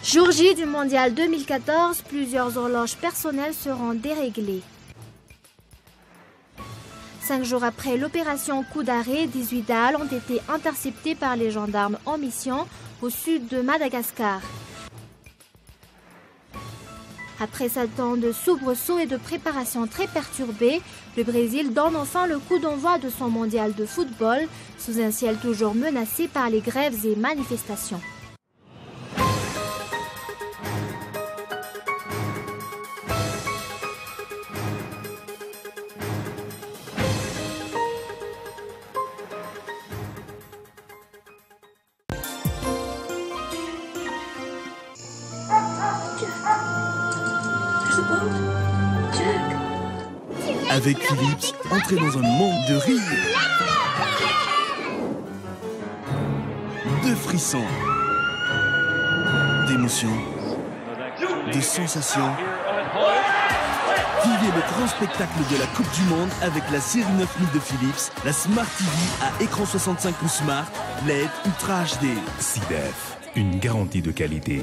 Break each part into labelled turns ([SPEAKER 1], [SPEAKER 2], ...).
[SPEAKER 1] Jour J du Mondial 2014, plusieurs horloges personnelles seront déréglées. 5 jours après l'opération Coup d'arrêt, 18 dalles ont été interceptées par les gendarmes en mission au sud de Madagascar. Après 7 ans de soubresauts et de préparation très perturbée, le Brésil donne enfin le coup d'envoi de son mondial de football, sous un ciel toujours menacé par les grèves et manifestations.
[SPEAKER 2] Avec Philips, entrez dans un monde de rire, de frissons, d'émotions, de sensations. Vivez le grand spectacle de la Coupe du Monde avec la série 9000 de Philips, la Smart TV à écran 65 pouces Smart, LED Ultra HD.
[SPEAKER 3] SIDEF, une garantie de qualité.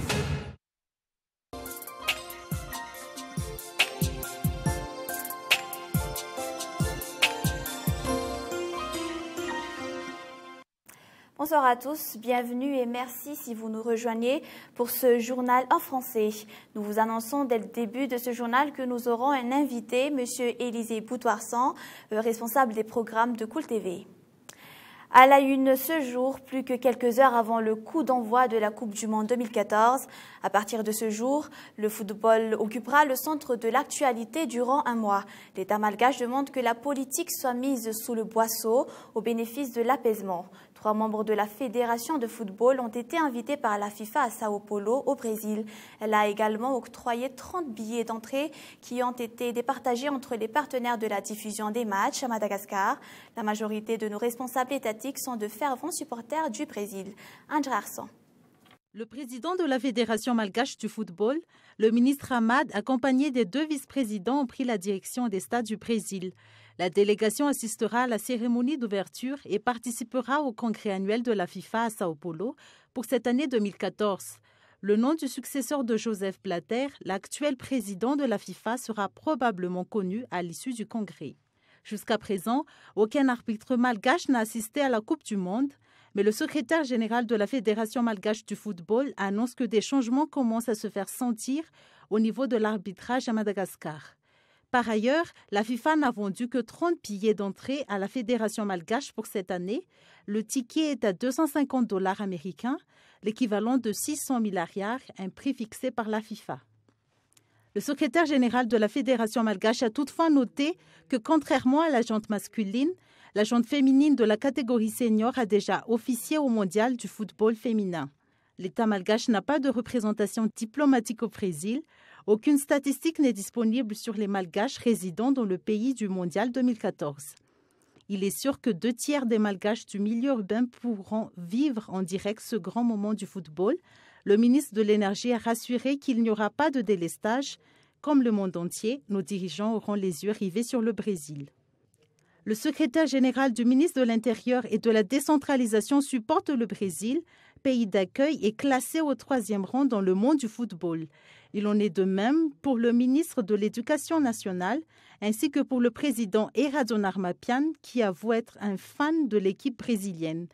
[SPEAKER 4] Bonsoir à tous, bienvenue et merci si vous nous rejoignez pour ce journal en français. Nous vous annonçons dès le début de ce journal que nous aurons un invité, M. Élisée Boutoirsan, responsable des programmes de Cool TV. À la une ce jour, plus que quelques heures avant le coup d'envoi de la Coupe du Monde 2014. À partir de ce jour, le football occupera le centre de l'actualité durant un mois. L'État malgache demande que la politique soit mise sous le boisseau au bénéfice de l'apaisement. 3 membres de la Fédération de football ont été invités par la FIFA à Sao Paulo, au Brésil. Elle a également octroyé 30 billets d'entrée qui ont été départagés entre les partenaires de la diffusion des matchs à Madagascar. La majorité de nos responsables étatiques sont de fervents supporters du Brésil. André Arsan.
[SPEAKER 5] Le président de la Fédération malgache du football, le ministre Ahmad, accompagné des 2 vice-présidents, ont pris la direction des stades du Brésil. La délégation assistera à la cérémonie d'ouverture et participera au congrès annuel de la FIFA à Sao Paulo pour cette année 2014. Le nom du successeur de Joseph Blatter, l'actuel président de la FIFA, sera probablement connu à l'issue du congrès. Jusqu'à présent, aucun arbitre malgache n'a assisté à la Coupe du Monde, mais le secrétaire général de la Fédération malgache du football annonce que des changements commencent à se faire sentir au niveau de l'arbitrage à Madagascar. Par ailleurs, la FIFA n'a vendu que 30 billets d'entrée à la Fédération malgache pour cette année. Le ticket est à $250 américains, l'équivalent de 600 milliards, un prix fixé par la FIFA. Le secrétaire général de la Fédération malgache a toutefois noté que, contrairement à la jante masculine, la jante féminine de la catégorie senior a déjà officié au mondial du football féminin. L'État malgache n'a pas de représentation diplomatique au Brésil. Aucune statistique n'est disponible sur les malgaches résidant dans le pays du mondial 2014. Il est sûr que 2 tiers des malgaches du milieu urbain pourront vivre en direct ce grand moment du football. Le ministre de l'Énergie a rassuré qu'il n'y aura pas de délestage. Comme le monde entier, nos dirigeants auront les yeux rivés sur le Brésil. Le secrétaire général du ministre de l'Intérieur et de la décentralisation supporte le Brésil, pays d'accueil et classé au 3e rang dans le monde du football. Il en est de même pour le ministre de l'Éducation nationale, ainsi que pour le président Eradon Armapian, qui avoue être un fan de l'équipe brésilienne.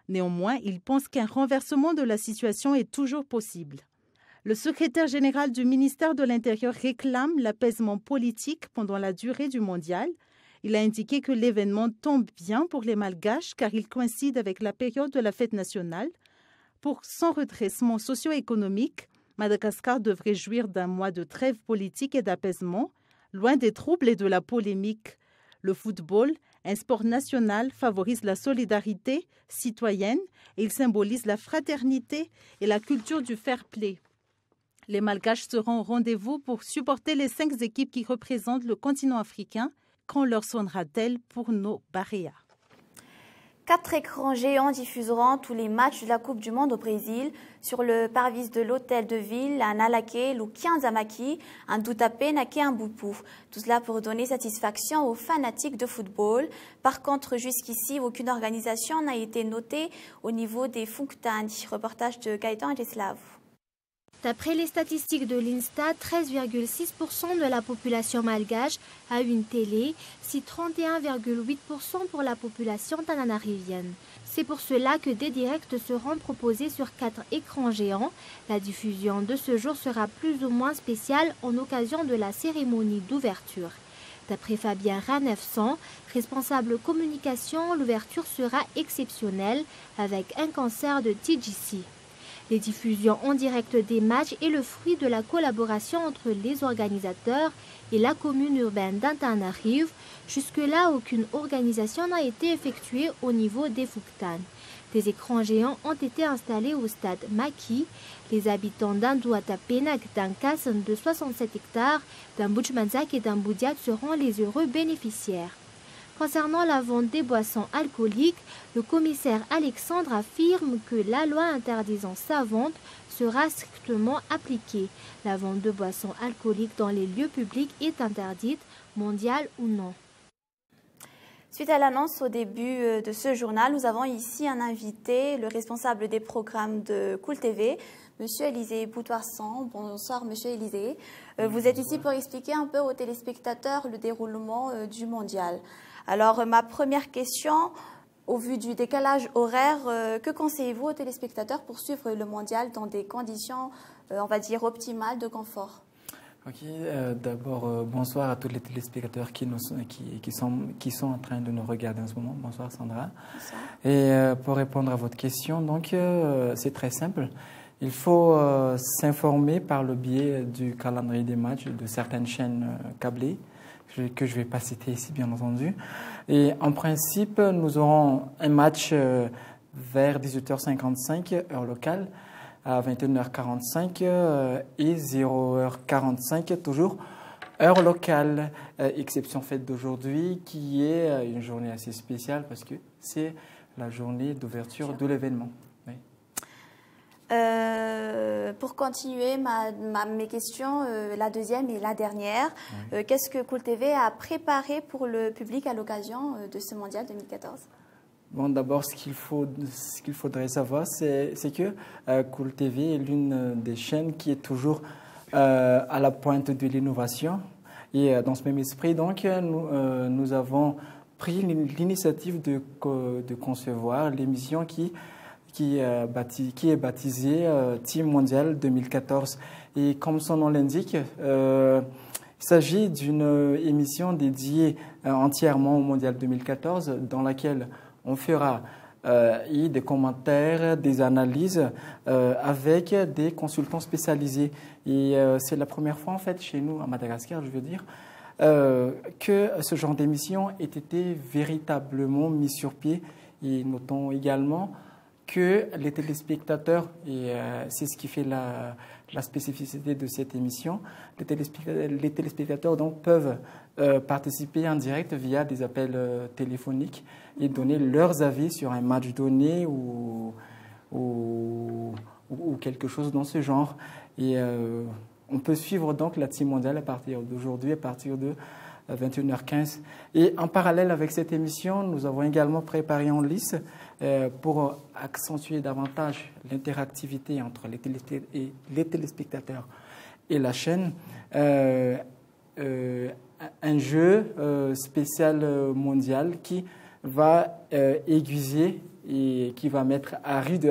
[SPEAKER 5] Néanmoins, il pense qu'un renversement de la situation est toujours possible. Le secrétaire général du ministère de l'Intérieur réclame l'apaisement politique pendant la durée du mondial. Il a indiqué que l'événement tombe bien pour les Malgaches car il coïncide avec la période de la fête nationale. Pour son redressement socio-économique, Madagascar devrait jouir d'un mois de trêve politique et d'apaisement, loin des troubles et de la polémique. Le football, un sport national, favorise la solidarité citoyenne et il symbolise la fraternité et la culture du fair play. Les Malgaches seront au rendez-vous pour supporter les 5 équipes qui représentent le continent africain. Quand leur sonnera-t-elle pour nos Baréas?
[SPEAKER 4] 4 écrans géants diffuseront tous les matchs de la Coupe du Monde au Brésil sur le parvis de l'hôtel de ville à Nalaké, Lukianzamaki, un Doutapé, Naké, un Boupou. Tout cela pour donner satisfaction aux fanatiques de football. Par contre, jusqu'ici, aucune organisation n'a été notée au niveau des Funktani. Reportage de Gaëtan Adjeslav.
[SPEAKER 1] D'après les statistiques de l'INSTA, 13,6% de la population malgache a une télé, si 31,8% pour la population tananarivienne. C'est pour cela que des directs seront proposés sur 4 écrans géants. La diffusion de ce jour sera plus ou moins spéciale en occasion de la cérémonie d'ouverture. D'après Fabien Ranefsan, responsable communication, l'ouverture sera exceptionnelle avec un concert de TGC. Les diffusions en direct des matchs est le fruit de la collaboration entre les organisateurs et la commune urbaine d'Antananarivo. Jusque-là, aucune organisation n'a été effectuée au niveau des Fuktan. Des écrans géants ont été installés au stade Maki. Les habitants d'Andouatapenak, d'Ankasan de 67 hectares, d'Ambujmanzak et d'Amboudiak seront les heureux bénéficiaires. Concernant la vente des boissons alcooliques, le commissaire Alexandre affirme que la loi interdisant sa vente sera strictement appliquée. La vente de boissons alcooliques dans les lieux publics est interdite, mondiale ou non.
[SPEAKER 4] Suite à l'annonce au début de ce journal, nous avons ici un invité, le responsable des programmes de Cool TV, M. Élisée Boutoisson. Bonsoir M. Élisée. Vous êtes ici pour expliquer un peu aux téléspectateurs le déroulement du mondial. Alors ma première question, au vu du décalage horaire, que conseillez-vous aux téléspectateurs pour suivre le mondial dans des conditions, on va dire, optimales de confort?
[SPEAKER 6] Ok, d'abord, bonsoir à tous les téléspectateurs qui sont en train de nous regarder en ce moment. Bonsoir Sandra. Bonsoir. Et pour répondre à votre question, donc c'est très simple. Il faut s'informer par le biais du calendrier des matchs de certaines chaînes câblées, que je ne vais pas citer ici bien entendu. Et en principe, nous aurons un match vers 18h55, heure locale, à 21h45 et 0h45, toujours heure locale. Exception faite d'aujourd'hui, qui est une journée assez spéciale parce que c'est la journée d'ouverture de l'événement. Oui.
[SPEAKER 4] Pour continuer mes questions, la deuxième et la dernière, oui. Qu'est-ce que Cool TV a préparé pour le public à l'occasion de ce mondial 2014 ?
[SPEAKER 6] Bon, d'abord, ce qu'il faudrait savoir, c'est que Cool TV est l'une des chaînes qui est toujours à la pointe de l'innovation. Et dans ce même esprit, donc, nous avons pris l'initiative de concevoir l'émission qui est baptisée Team Mondial 2014. Et comme son nom l'indique, il s'agit d'une émission dédiée entièrement au Mondial 2014, dans laquelle on fera des commentaires, des analyses avec des consultants spécialisés. Et c'est la première fois, en fait, chez nous, à Madagascar, je veux dire, que ce genre d'émission ait été véritablement mis sur pied. Et notons également que les téléspectateurs, et c'est ce qui fait la spécificité de cette émission, les téléspectateurs donc peuvent participer en direct via des appels téléphoniques et donner leurs avis sur un match donné ou quelque chose dans ce genre. Et on peut suivre donc la Team Mondiale à partir d'aujourd'hui, à partir de 21h15. Et en parallèle avec cette émission, nous avons également préparé en lice pour accentuer davantage l'interactivité entre les téléspectateurs et la chaîne, un jeu spécial mondial qui va aiguiser et qui va mettre à rude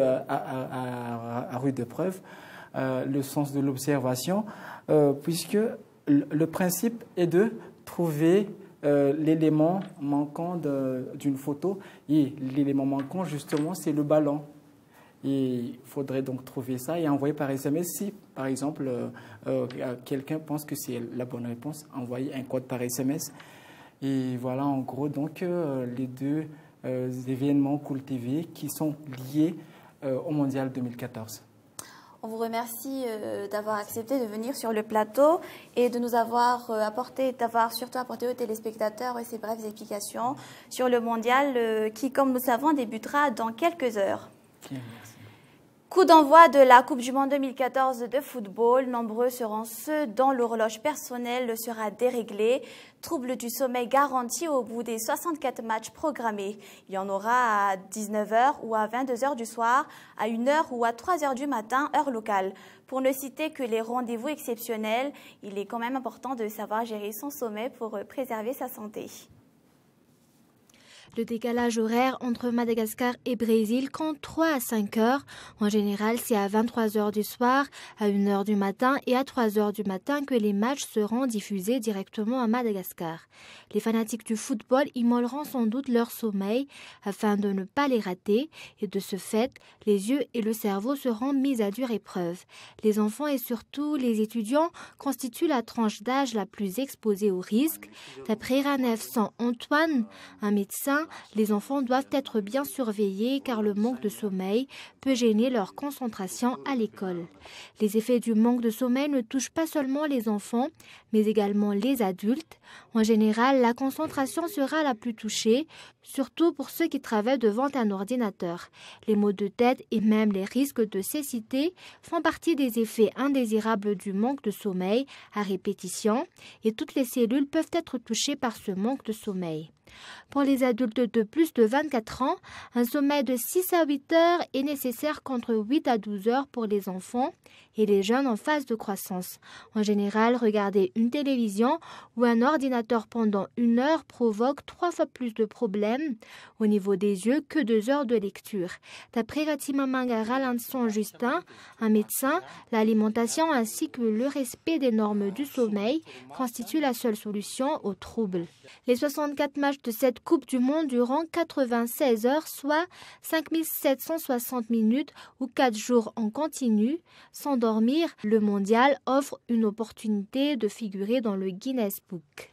[SPEAKER 6] épreuve le sens de l'observation, puisque le principe est de trouver l'élément manquant d'une photo, et l'élément manquant justement c'est le ballon. Et il faudrait donc trouver ça et envoyer par SMS. Si par exemple quelqu'un pense que c'est la bonne réponse, envoyer un code par SMS. Et voilà en gros donc les deux événements Cool TV qui sont liés au Mondial 2014.
[SPEAKER 4] On vous remercie d'avoir accepté de venir sur le plateau et de nous avoir surtout apporté aux téléspectateurs ces brèves explications sur le mondial qui, comme nous le savons, débutera dans quelques heures.
[SPEAKER 6] Bien,
[SPEAKER 4] Coup d'envoi de la Coupe du Monde 2014 de football. Nombreux seront ceux dont l'horloge personnelle sera déréglée. Trouble du sommeil garanti au bout des 64 matchs programmés. Il y en aura à 19h ou à 22h du soir, à 1h ou à 3h du matin, heure locale. Pour ne citer que les rendez-vous exceptionnels, il est quand même important de savoir gérer son sommeil pour préserver sa santé.
[SPEAKER 1] Le décalage horaire entre Madagascar et Brésil compte 3 à 5 heures. En général, c'est à 23 heures du soir, à 1 heure du matin et à 3 heures du matin que les matchs seront diffusés directement à Madagascar. Les fanatiques du football immoleront sans doute leur sommeil afin de ne pas les rater et de ce fait, les yeux et le cerveau seront mis à dure épreuve. Les enfants et surtout les étudiants constituent la tranche d'âge la plus exposée au risque. D'après Ranef Antoine, un médecin, les enfants doivent être bien surveillés car le manque de sommeil peut gêner leur concentration à l'école. Les effets du manque de sommeil ne touchent pas seulement les enfants, mais également les adultes. En général, la concentration sera la plus touchée, surtout pour ceux qui travaillent devant un ordinateur. Les maux de tête et même les risques de cécité font partie des effets indésirables du manque de sommeil à répétition et toutes les cellules peuvent être touchées par ce manque de sommeil. Pour les adultes de plus de 24 ans, un sommeil de 6 à 8 heures est nécessaire contre 8 à 12 heures pour les enfants et les jeunes en phase de croissance. En général, regarder une télévision ou un ordinateur pendant 1 heure provoque 3 fois plus de problèmes au niveau des yeux que 2 heures de lecture. D'après Ratimamanga Ralanson Justin, un médecin, l'alimentation ainsi que le respect des normes du sommeil constituent la seule solution aux troubles. Les 64 matchs de cette Coupe du Monde durant 96 heures, soit 5760 minutes ou 4 jours en continu. Sans dormir, le mondial offre une opportunité de figurer dans le Guinness Book.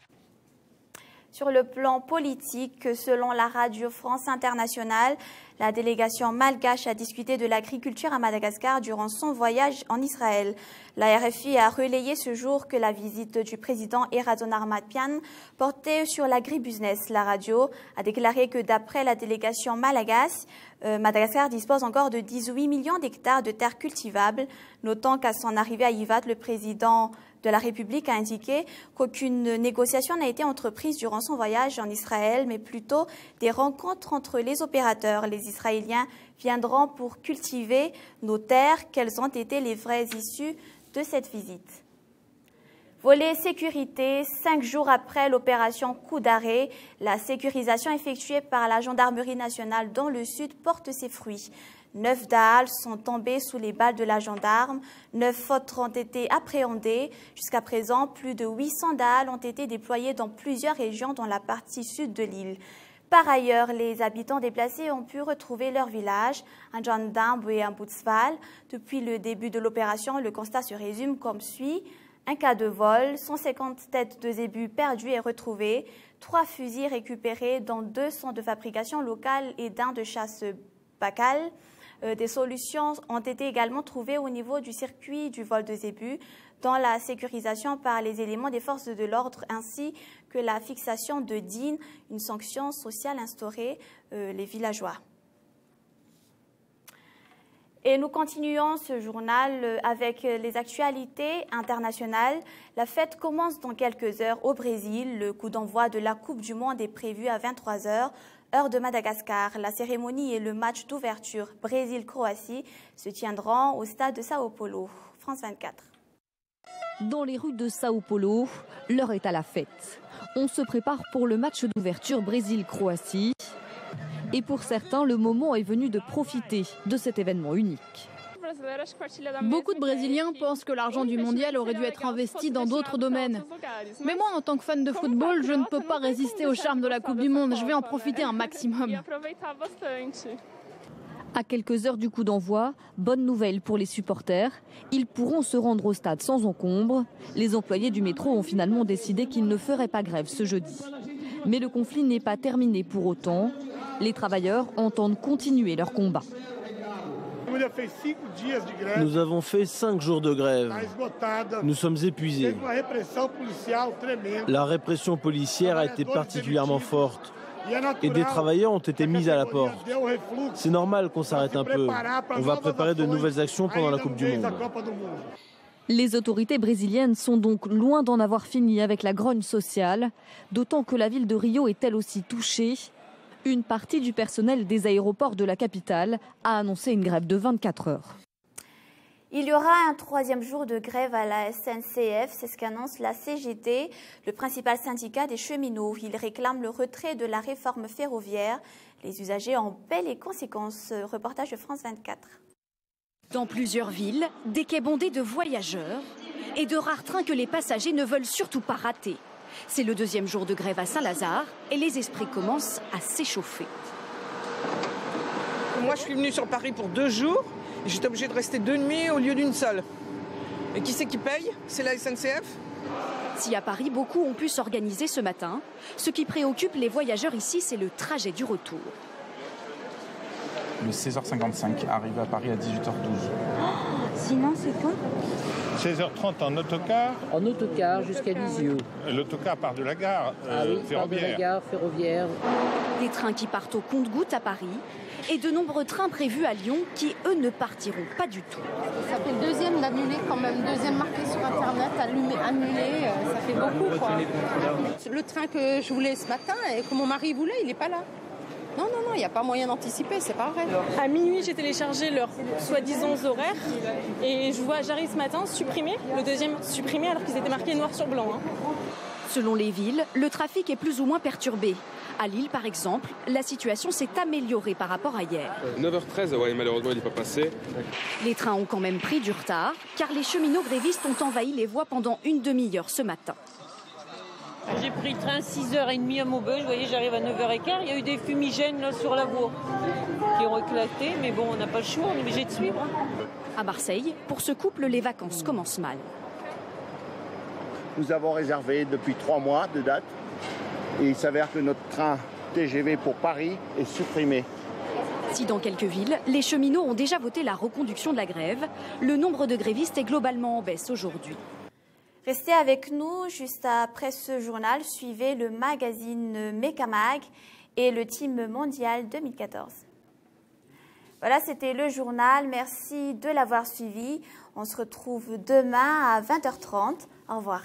[SPEAKER 4] Sur le plan politique, selon la Radio France Internationale, la délégation malgache a discuté de l'agriculture à Madagascar durant son voyage en Israël. La RFI a relayé ce jour que la visite du président Erazon Armatian portait sur l'agribusiness. La radio a déclaré que d'après la délégation malagasy, Madagascar dispose encore de 18 millions d'hectares de terres cultivables, notant qu'à son arrivée à Ivat, le président de la République a indiqué qu'aucune négociation n'a été entreprise durant son voyage en Israël, mais plutôt des rencontres entre les opérateurs. Les Israéliens viendront pour cultiver nos terres. Quelles ont été les vraies issues de cette visite? Volet sécurité, 5 jours après l'opération Coup d'arrêt, la sécurisation effectuée par la gendarmerie nationale dans le sud porte ses fruits. 9 Dahal sont tombés sous les balles de la gendarme, 9 autres ont été appréhendés. Jusqu'à présent, plus de 800 Dahal ont été déployés dans plusieurs régions dans la partie sud de l'île. Par ailleurs, les habitants déplacés ont pu retrouver leur village, un gendarme et un Boutsval. Depuis le début de l'opération, le constat se résume comme suit. Un cas de vol, 150 têtes de zébus perdues et retrouvées, 3 fusils récupérés dont 2 sont de fabrication locale et d'un de chasse Bacal. Des solutions ont été également trouvées au niveau du circuit du vol de zébus, dans la sécurisation par les éléments des forces de l'ordre ainsi que la fixation de DIN, une sanction sociale instaurée les villageois. Et nous continuons ce journal avec les actualités internationales. La fête commence dans quelques heures au Brésil. Le coup d'envoi de la Coupe du Monde est prévu à 23 heures. Heure de Madagascar, la cérémonie et le match d'ouverture Brésil-Croatie se tiendront au stade de Sao Paulo. France 24.
[SPEAKER 7] Dans les rues de Sao Paulo, l'heure est à la fête. On se prépare pour le match d'ouverture Brésil-Croatie. Et pour certains, le moment est venu de profiter de cet événement unique.
[SPEAKER 8] Beaucoup de Brésiliens pensent que l'argent du mondial aurait dû être investi dans d'autres domaines. Mais moi, en tant que fan de football, je ne peux pas résister au charme de la Coupe du Monde. Je vais en profiter un maximum.
[SPEAKER 7] À quelques heures du coup d'envoi, bonne nouvelle pour les supporters. Ils pourront se rendre au stade sans encombre. Les employés du métro ont finalement décidé qu'ils ne feraient pas grève ce jeudi. Mais le conflit n'est pas terminé pour autant. Les travailleurs entendent continuer leur combat.
[SPEAKER 9] Nous avons fait 5 jours de grève. Nous sommes épuisés. La répression policière a été particulièrement forte. et des travailleurs ont été mis à la porte. C'est normal qu'on s'arrête un peu. On va préparer de nouvelles actions pendant la Coupe du Monde.
[SPEAKER 7] Les autorités brésiliennes sont donc loin d'en avoir fini avec la grogne sociale, d'autant que la ville de Rio est elle aussi touchée. Une partie du personnel des aéroports de la capitale a annoncé une grève de 24 heures.
[SPEAKER 4] Il y aura un 3e jour de grève à la SNCF, c'est ce qu'annonce la CGT, le principal syndicat des cheminots. Il réclame le retrait de la réforme ferroviaire. Les usagers en paient les conséquences. Reportage de France 24.
[SPEAKER 10] Dans plusieurs villes, des quais bondés de voyageurs et de rares trains que les passagers ne veulent surtout pas rater. C'est le 2e jour de grève à Saint-Lazare et les esprits commencent à s'échauffer.
[SPEAKER 11] Moi, je suis venue sur Paris pour 2 jours et j'étais obligée de rester 2 nuits au lieu d'une seule. Et qui c'est qui paye? C'est la SNCF?
[SPEAKER 10] Si à Paris, beaucoup ont pu s'organiser ce matin, ce qui préoccupe les voyageurs ici, c'est le trajet du retour.
[SPEAKER 12] Le 16h55, arrivé à Paris à 18h12.
[SPEAKER 13] Sinon, c'est quand
[SPEAKER 14] 16h30 en autocar.
[SPEAKER 15] En autocar jusqu'à Lisieux.
[SPEAKER 14] L'autocar part de la gare ferroviaire.
[SPEAKER 15] Part de la gare ferroviaire.
[SPEAKER 10] Des trains qui partent au compte-gouttes à Paris et de nombreux trains prévus à Lyon qui, eux, ne partiront pas du tout.
[SPEAKER 16] Ça fait le 2e d'annulé quand même, 2e marqué sur Internet, annulé, ça fait beaucoup quoi. Le train que je voulais ce matin et que mon mari voulait, il n'est pas là. Non, il n'y a pas moyen d'anticiper, c'est pas vrai.
[SPEAKER 17] À minuit, j'ai téléchargé leurs soi-disant horaires et j'arrive ce matin, le 2e supprimé alors qu'ils étaient marqués noir sur blanc.
[SPEAKER 10] Selon les villes, le trafic est plus ou moins perturbé. À Lille, par exemple, la situation s'est améliorée par rapport à hier.
[SPEAKER 18] 9h13, ouais, malheureusement, il n'est pas passé.
[SPEAKER 10] Les trains ont quand même pris du retard, car les cheminots grévistes ont envahi les voies pendant une demi-heure ce matin.
[SPEAKER 19] J'ai pris le train 6h30 à Maubeuge, vous voyez, j'arrive à 9h15. Il y a eu des fumigènes là, sur la voie qui ont éclaté, mais bon, on n'a pas le choix, on est obligé de suivre.
[SPEAKER 10] À Marseille, pour ce couple, les vacances commencent mal.
[SPEAKER 20] Nous avons réservé depuis 3 mois de date et il s'avère que notre train TGV pour Paris est supprimé.
[SPEAKER 10] Si dans quelques villes, les cheminots ont déjà voté la reconduction de la grève, le nombre de grévistes est globalement en baisse aujourd'hui.
[SPEAKER 4] Restez avec nous, juste après ce journal, suivez le magazine Mecamag et le Team Mondial 2014. Voilà, c'était le journal. Merci de l'avoir suivi. On se retrouve demain à 20h30. Au revoir.